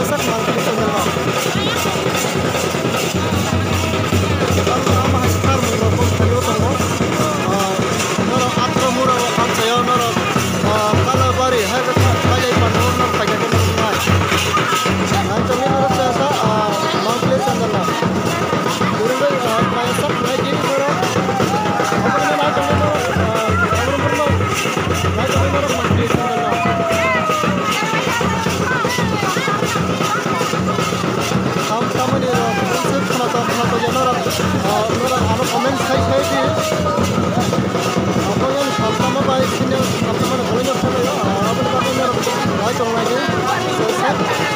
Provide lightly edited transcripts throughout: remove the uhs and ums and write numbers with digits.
sak mangkli channel no ama haskar mo ko thayo tango noro atra mura am sayo noro kala bari hai ka kajai panor no kajai ko nai nan chami noro sa mangkli channel no durung kaya sak nai gi noro apne nai chami noro amrum perno nai chami noro mangkli channel no kamani konsep khana janara nora aro comment khai di apa yang samtama bai sini samtama boleh nyorta ya apa apa nora bai tong lagi set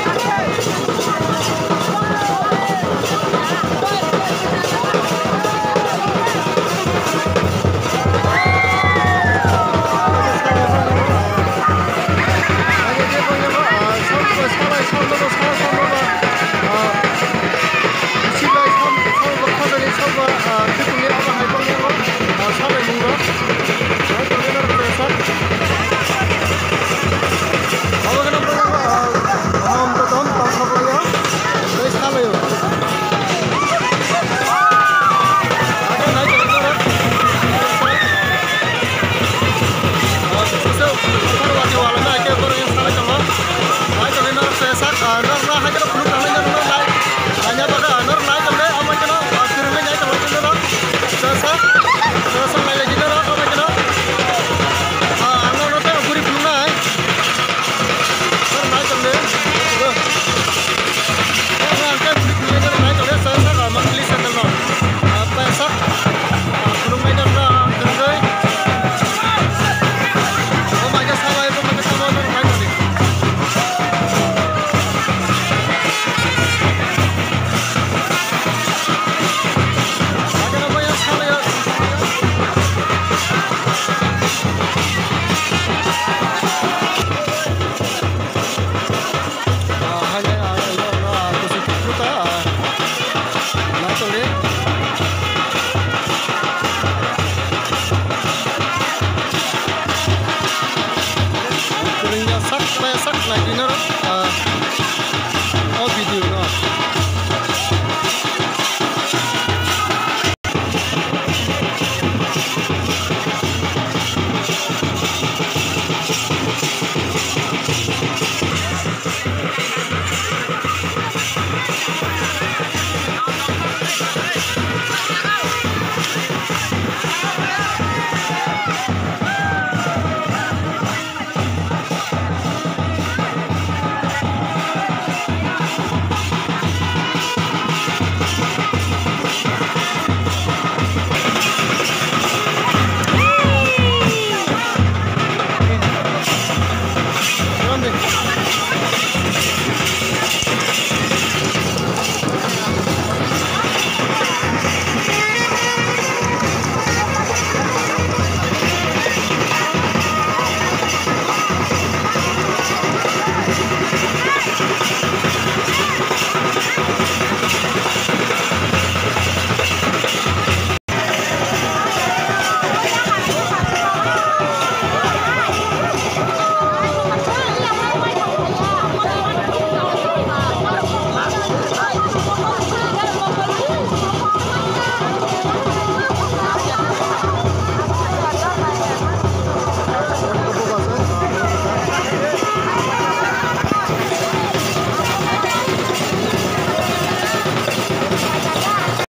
sak lagi noro